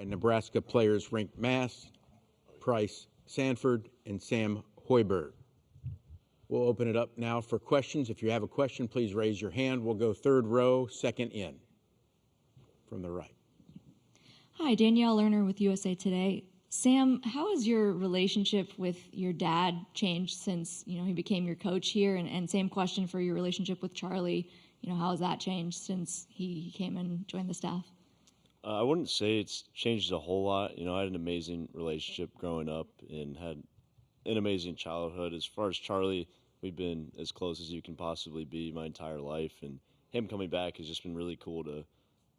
Nebraska players Rink Mass, Price Sanford, and Sam Hoiberg. We'll open it up now for questions. If you have a question, please raise your hand. We'll go third row, second in from the right. Hi, Danielle Lerner with USA Today. Sam, how has your relationship with your dad changed since he became your coach here? And same question for your relationship with Charlie. How has that changed since he came and joined the staff? I wouldn't say it's changed a whole lot. I had an amazing relationship growing up and had an amazing childhood. As far as Charlie, we've been as close as you can possibly be my entire life, and him coming back has just been really cool to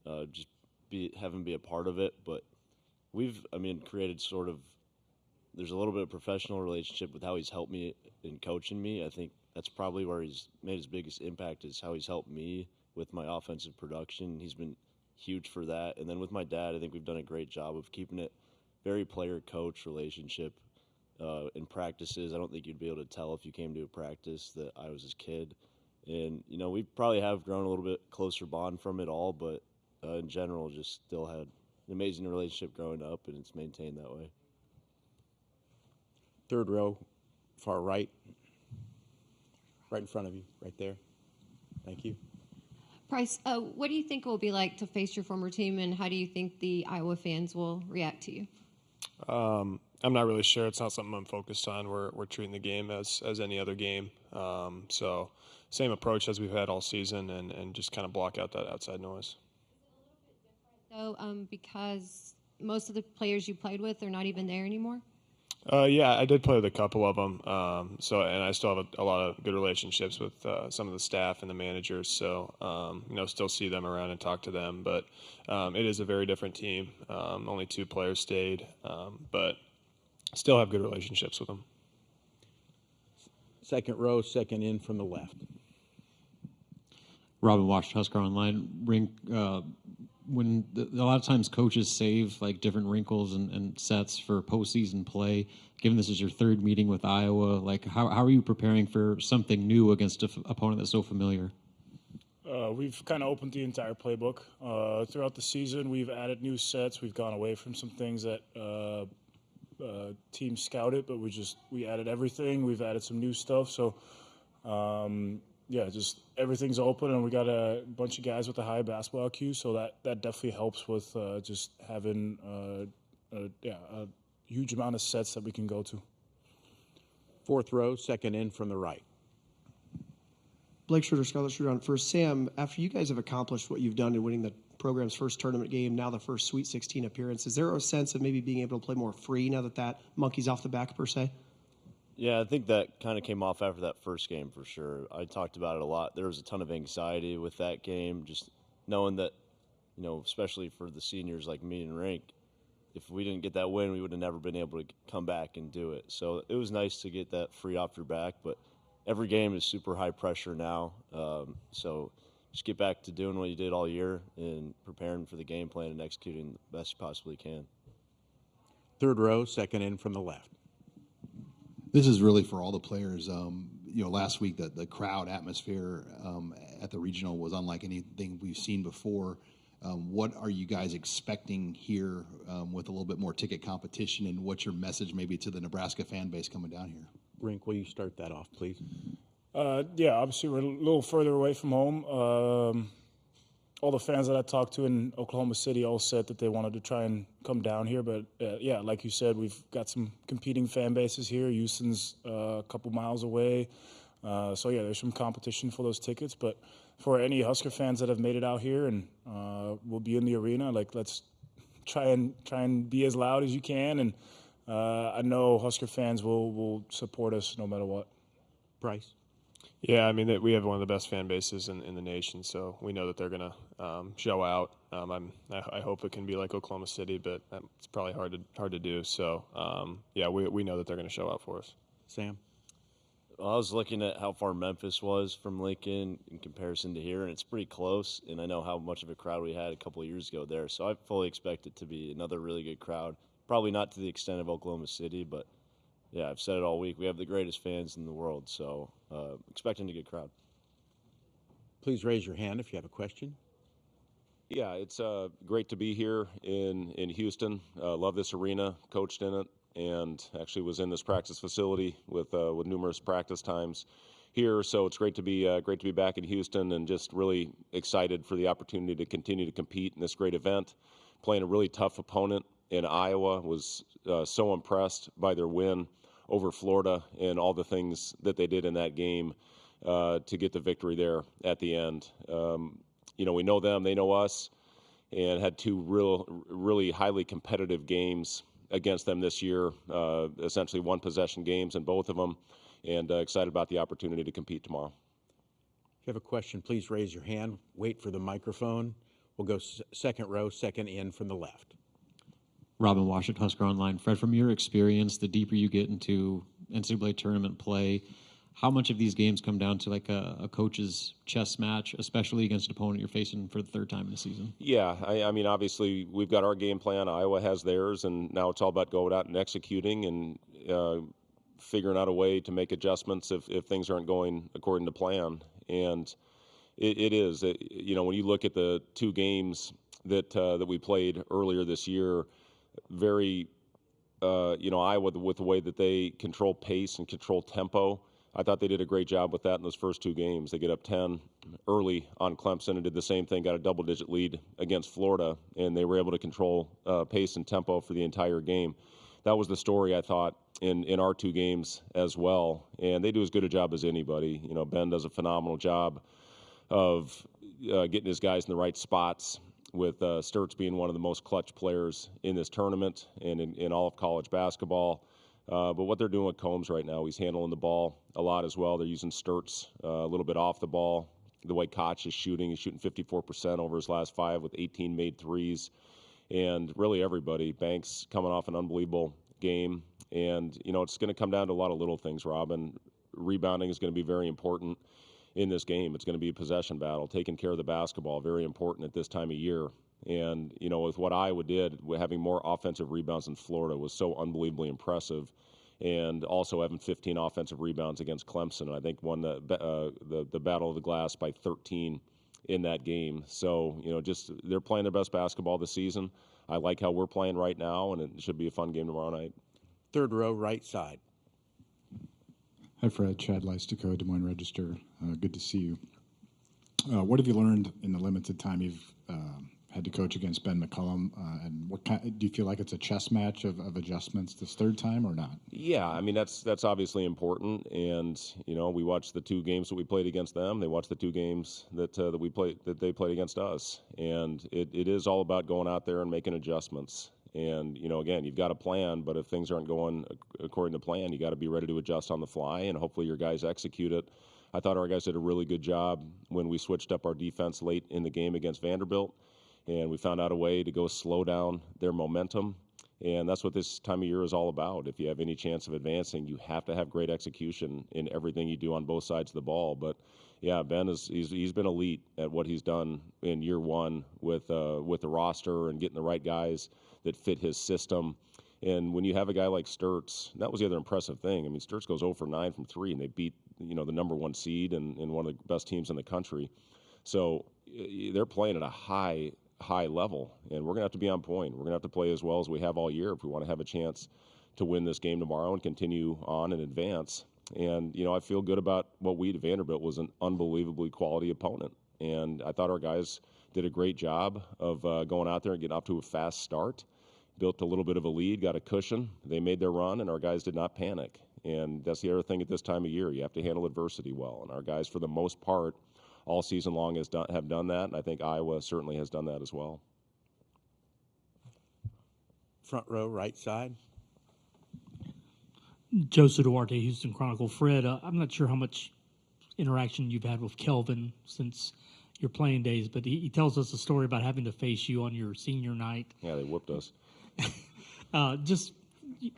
have him be a part of it. But we've created sort of, there's a little bit of professional relationship with how he's helped me in coaching me. I think that's probably where he's made his biggest impact, is how he's helped me with my offensive production. He's been huge for that. And then with my dad, I think we've done a great job of keeping it very player-coach relationship in practices. I don't think you'd be able to tell if you came to a practice that I was his kid. And, we probably have grown a little bit closer bond from it all, but in general, just still had an amazing relationship growing up, and it's maintained that way. Third row, far right. Right in front of you, right there. Thank you. Price, what do you think it will be like to face your former team, and how do you think the Iowa fans will react to you? I'm not really sure. It's not something I'm focused on. We're treating the game as any other game. So same approach as we've had all season, and just kind of block out that outside noise. So because most of the players you played with are not even there anymore? Yeah, I did play with a couple of them. And I still have a lot of good relationships with some of the staff and the managers. So, still see them around and talk to them. But it is a very different team. Only 2 players stayed, but still have good relationships with them. Second row, second in from the left. Robin Wash, Husker Online. Rink, when a lot of times coaches save like different wrinkles and sets for postseason play, given this is your third meeting with Iowa, like how are you preparing for something new against an opponent that's so familiar? We've kind of opened the entire playbook. Throughout the season, we've added new sets. We've gone away from some things that teams scouted, but we added everything. We've added some new stuff. So, just everything's open, and we got a bunch of guys with a high basketball IQ, so that definitely helps with just having a huge amount of sets that we can go to. Fourth row, second in from the right. Blake Schroeder, Scarlett Schroeder on first. Sam, after you guys have accomplished what you've done in winning the program's first tournament game, now the first Sweet 16 appearance, is there a sense of maybe being able to play more free now that monkey's off the back, per se? Yeah, I think that kind of came off after that first game for sure. I talked about it a lot. There was a ton of anxiety with that game, just knowing that, especially for the seniors like me and Rink, if we didn't get that win, we would have never been able to come back and do it. So it was nice to get that free off your back, but every game is super high pressure now. So just get back to doing what you did all year and preparing for the game plan and executing the best you possibly can. Third row, second in from the left. This is really for all the players. Last week the crowd atmosphere at the regional was unlike anything we've seen before. What are you guys expecting here with a little bit more ticket competition, and what's your message maybe to the Nebraska fan base coming down here? Rink, will you start that off, please? Obviously we're a little further away from home. All the fans that I talked to in Oklahoma City all said that they wanted to try and come down here. But, like you said, we've got some competing fan bases here. Houston's a couple miles away. There's some competition for those tickets. But for any Husker fans that have made it out here and will be in the arena, let's try and be as loud as you can. And I know Husker fans will support us no matter what. Price? Yeah, we have one of the best fan bases in the nation, so we know that they're going to show out. I hope it can be like Oklahoma City, but it's probably hard to do. So, we know that they're going to show out for us. Sam? Well, I was looking at how far Memphis was from Lincoln in comparison to here, and it's pretty close. And I know how much of a crowd we had a couple of years ago there, so I fully expect it to be another really good crowd. Probably not to the extent of Oklahoma City, but yeah, I've said it all week. We have the greatest fans in the world, so expecting a good crowd. Please raise your hand if you have a question. Yeah, it's great to be here in Houston. Love this arena, coached in it, and actually was in this practice facility with numerous practice times here. So it's great to be back in Houston, and just really excited for the opportunity to continue to compete in this great event. Playing a really tough opponent in Iowa, was so impressed by their win over Florida and all the things that they did in that game to get the victory there at the end. We know them, they know us, and had two really highly competitive games against them this year, essentially one possession games in both of them, and excited about the opportunity to compete tomorrow. If you have a question, please raise your hand. Wait for the microphone. We'll go second row, second in from the left. Robin Wash at Husker Online. Fred, from your experience, the deeper you get into NCAA tournament play, how much of these games come down to like a coach's chess match, especially against an opponent you're facing for the third time in the season? Yeah, I mean, obviously we've got our game plan. Iowa has theirs, and now it's all about going out and executing and figuring out a way to make adjustments if things aren't going according to plan. And it is, when you look at the two games that we played earlier this year, very, Iowa, with the way that they control pace and control tempo, I thought they did a great job with that in those first two games. They get up 10 early on Clemson and did the same thing, got a double-digit lead against Florida, and they were able to control pace and tempo for the entire game. That was the story, I thought, in our two games as well, and they do as good a job as anybody. Ben does a phenomenal job of getting his guys in the right spots, with Sturtz being one of the most clutch players in this tournament and in all of college basketball. But what they're doing with Combs right now, he's handling the ball a lot as well. They're using Sturtz a little bit off the ball. The way Koch is shooting, he's shooting 54% over his last 5 with 18 made threes. And really everybody. Banks coming off an unbelievable game. And, it's going to come down to a lot of little things, Robin. Rebounding is going to be very important in this game. It's going to be a possession battle. Taking care of the basketball, very important at this time of year. And, with what Iowa did, having more offensive rebounds than Florida was so unbelievably impressive. And also having 15 offensive rebounds against Clemson. And I think won the Battle of the Glass by 13 in that game. So, just they're playing their best basketball this season. I like how we're playing right now, and it should be a fun game tomorrow night. Third row, right side. Hi, Fred. Chad Leistico, Des Moines Register. Good to see you. What have you learned in the limited time you've had to coach against Ben McCullum? And what do you feel like it's a chess match of adjustments this third time or not? Yeah, I mean, that's obviously important. And, we watched the two games that we played against them. They watched the two games that they played against us. And it is all about going out there and making adjustments. And, again, you've got a plan, but if things aren't going according to plan, you got to be ready to adjust on the fly, and hopefully your guys execute it. I thought our guys did a really good job when we switched up our defense late in the game against Vanderbilt, and we found out a way to go slow down their momentum. And that's what this time of year is all about. If you have any chance of advancing, you have to have great execution in everything you do on both sides of the ball. But yeah, Ben he's been elite at what he's done in year one with the roster and getting the right guys that fit his system. And when you have a guy like Sturtz, that was the other impressive thing. I mean, Sturtz goes 0 for 9 from 3, and they beat the number one seed and one of the best teams in the country. So they're playing at a high level, and we're going to have to be on point. We're going to have to play as well as we have all year if we want to have a chance to win this game tomorrow and continue on and advance. And, I feel good about what we did. Vanderbilt was an unbelievably quality opponent, and I thought our guys did a great job of going out there and getting off to a fast start, built a little bit of a lead, got a cushion. They made their run, and our guys did not panic. And that's the other thing at this time of year. You have to handle adversity well, and our guys, for the most part, all season long have done that, and I think Iowa certainly has done that as well. Front row, right side. Joseph Duarte, Houston Chronicle. Fred, I'm not sure how much interaction you've had with Kelvin since your playing days, but he tells us a story about having to face you on your senior night. Yeah, they whooped us. Just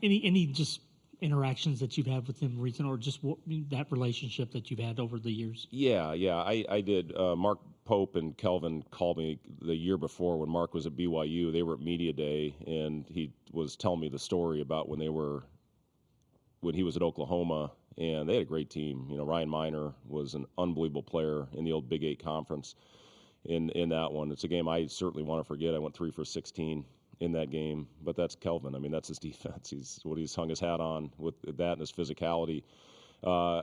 any just interactions that you've had with him recent, or just that relationship that you've had over the years? Yeah, I did. Mark Pope and Kelvin called me the year before when Mark was at BYU. They were at Media Day, and he was telling me the story about when he was at Oklahoma, and they had a great team. Ryan Miner was an unbelievable player in the old Big 8 conference. in that one. It's a game I certainly want to forget. I went 3 for 16 in that game, but that's Kelvin. I mean, that's his defense. He's hung his hat on with that and his physicality.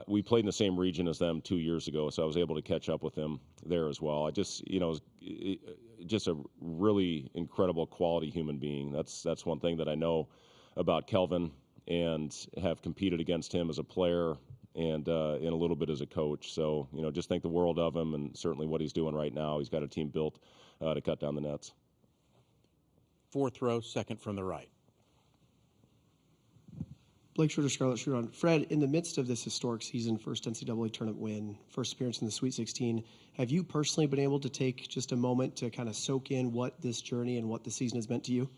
We played in the same region as them 2 years ago, so I was able to catch up with him there as well. I just, just a really incredible quality human being. That's one thing that I know about Kelvin, and have competed against him as a player and a little bit as a coach. So, just think the world of him, and certainly what he's doing right now. He's got a team built to cut down the nets. Fourth row, second from the right. Blake Schroeder, Scarlett Schroeder. Fred, in the midst of this historic season, first NCAA tournament win, first appearance in the Sweet 16, have you personally been able to take just a moment to kind of soak in what this journey and what the season has meant to you?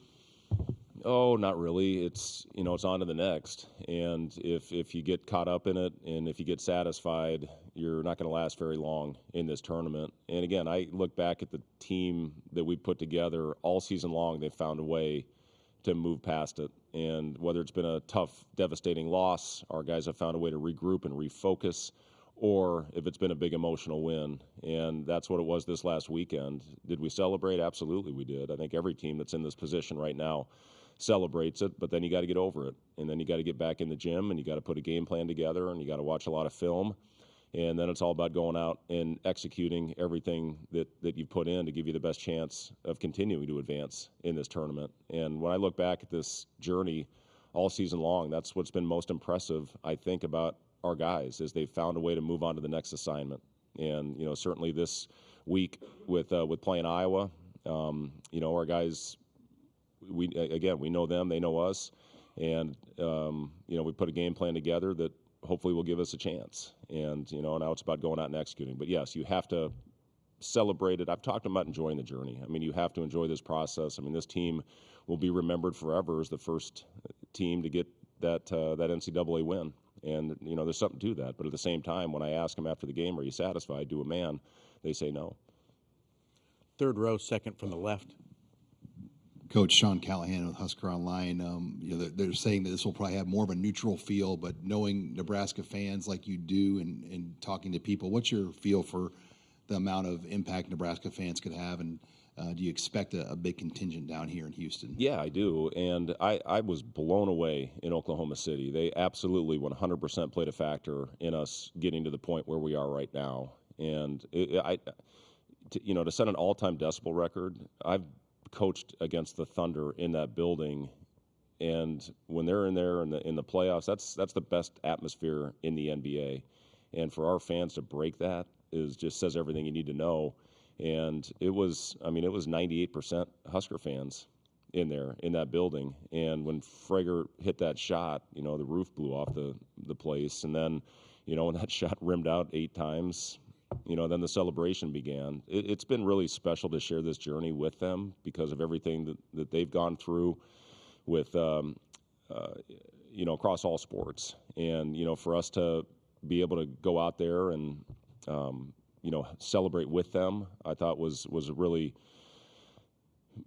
Oh, not really. It's on to the next. And if you get caught up in it, and if you get satisfied, you're not going to last very long in this tournament. And again, I look back at the team that we put together all season long. They've found a way to move past it. And whether it's been a tough, devastating loss, our guys have found a way to regroup and refocus, or if it's been a big emotional win. And that's what it was this last weekend. Did we celebrate? Absolutely we did. I think every team that's in this position right now celebrates it, but then you got to get over it. And then you got to get back in the gym, and you got to put a game plan together, and you got to watch a lot of film. And then it's all about going out and executing everything that you've put in to give you the best chance of continuing to advance in this tournament. And when I look back at this journey all season long, that's what's been most impressive, I think, about our guys, is they've found a way to move on to the next assignment. And, certainly this week with playing Iowa, our guys, we know them, they know us. And, we put a game plan together that hopefully will give us a chance. And, now it's about going out and executing. But yes, you have to celebrate it. I've talked about enjoying the journey. I mean, you have to enjoy this process. I mean, this team will be remembered forever as the first team to get that NCAA win. And, there's something to that. But at the same time, when I ask them after the game, are you satisfied? Do a man? They say no. Third row, second from the left. Coach Sean Callahan with Husker Online, they're saying that this will probably have more of a neutral feel, but knowing Nebraska fans like you do and talking to people, what's your feel for the amount of impact Nebraska fans could have, and do you expect a big contingent down here in Houston? Yeah, I do, and I was blown away in Oklahoma City. They absolutely 100% played a factor in us getting to the point where we are right now. And to set an all-time decibel record, I've coached against the Thunder in that building, and when they're in there in the playoffs, that's the best atmosphere in the NBA. And for our fans to break that just says everything you need to know. And it was 98% Husker fans in there in that building. And when Frager hit that shot, the roof blew off the place. And then, when that shot rimmed out 8 times, then the celebration began. It's been really special to share this journey with them because of everything that they've gone through with, across all sports. And, for us to be able to go out there and, celebrate with them, I thought was really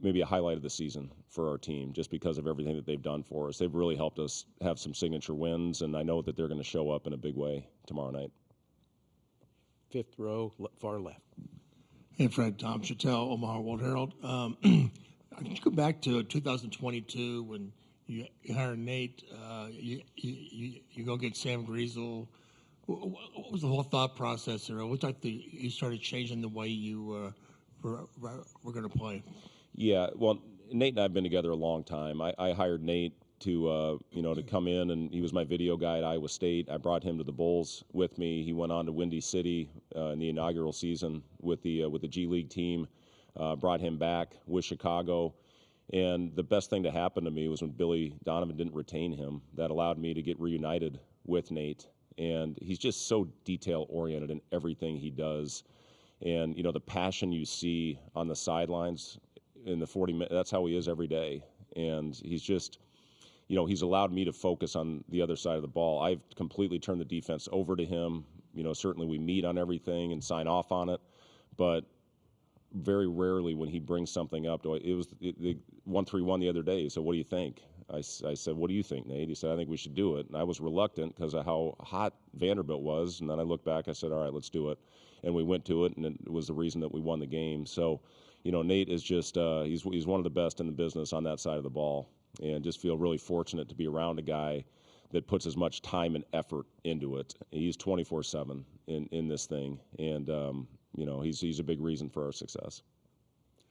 maybe a highlight of the season for our team, just because of everything that they've done for us. They've really helped us have some signature wins, and I know that they're going to show up in a big way tomorrow night. Fifth row, far left. Hey, Fred, Tom Chattel, Omaha World Herald. Could you go back to 2022 when you hired Nate? You go get Sam Griesel. What was the whole thought process there? What like you started changing the way you were going to play? Yeah, well, Nate and I have been together a long time. I hired Nate to come in, and he was my video guy at Iowa State. I brought him to the Bulls with me. He went on to Windy City in the inaugural season with the G League team. Brought him back with Chicago, and the best thing to happen to me was when Billy Donovan didn't retain him. That allowed me to get reunited with Nate, and he's just so detail oriented in everything he does. And the passion you see on the sidelines in the 40 minutes, that's how he is every day. And he's just, he's allowed me to focus on the other side of the ball. I've completely turned the defense over to him. Certainly we meet on everything and sign off on it, but very rarely when he brings something up. It was the 1-3-1 the other day. So what do you think? I said, what do you think, Nate? He said, I think we should do it. And I was reluctant because of how hot Vanderbilt was. And then I looked back, I said, all right, let's do it. And we went to it, and it was the reason that we won the game. So, Nate is just, he's one of the best in the business on that side of the ball. And just feel really fortunate to be around a guy that puts as much time and effort into it. He's 24/7 in this thing. And, he's a big reason for our success.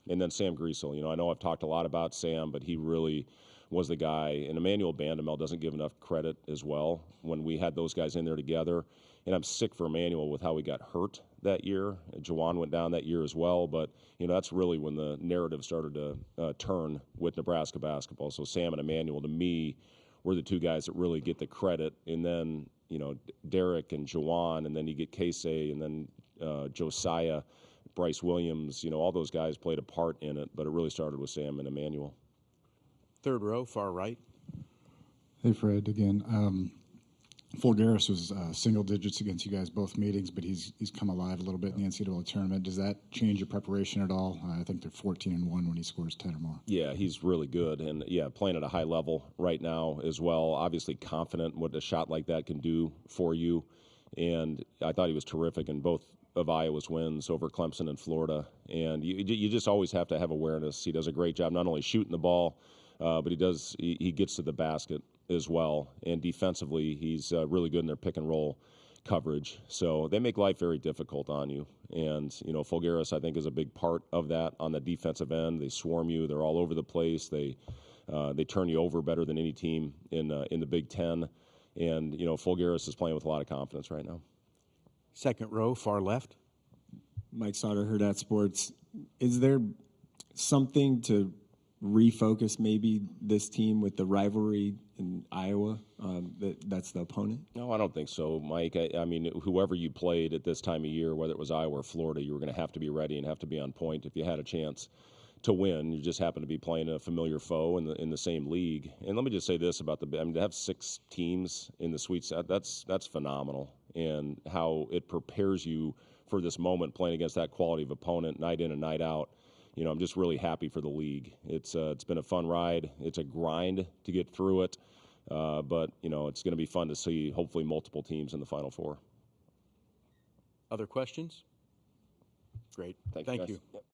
And then Sam Griesel, I know I've talked a lot about Sam, but he really was the guy. And Emmanuel Bandamel doesn't give enough credit as well when we had those guys in there together. And I'm sick for Emmanuel with how he got hurt that year. Jawan went down that year as well. But, that's really when the narrative started to turn with Nebraska basketball. So Sam and Emmanuel, to me, were the two guys that really get the credit. And then, Derek and Jawan, and then you get Casey, and then Josiah, Bryce Williams, all those guys played a part in it, but it really started with Sam and Emmanuel. Third row, far right. Hey, Fred, again. Fulgaris was single digits against you guys both meetings, but he's come alive a little bit in the NCAA tournament. Does that change your preparation at all? I think they're 14-1 when he scores 10 or more. Yeah, he's really good, and playing at a high level right now as well. Obviously confident what a shot like that can do for you, and I thought he was terrific in both of Iowa's wins over Clemson and Florida. And you just always have to have awareness. He does a great job not only shooting the ball, but he gets to the basket as well. And defensively, he's really good in their pick and roll coverage. So they make life very difficult on you. And, Fulgaris, I think, is a big part of that on the defensive end. They swarm you. They're all over the place. They turn you over better than any team in the Big Ten. And, Fulgaris is playing with a lot of confidence right now. Second row, far left. Mike Sauter, Hurrdat Sports. Is there something to refocus maybe this team with the rivalry in Iowa that's the opponent? No, I don't think so, Mike. I mean, whoever you played at this time of year, whether it was Iowa or Florida, you were going to have to be ready and have to be on point if you had a chance to win. You just happen to be playing a familiar foe in the same league. And let me just say this about to have 6 teams in the Sweet Set, that's phenomenal. And how it prepares you for this moment playing against that quality of opponent night in and night out. I'm just really happy for the league. It's been a fun ride. It's a grind to get through it, but it's going to be fun to see hopefully multiple teams in the Final Four. Other questions? Great. Thank you.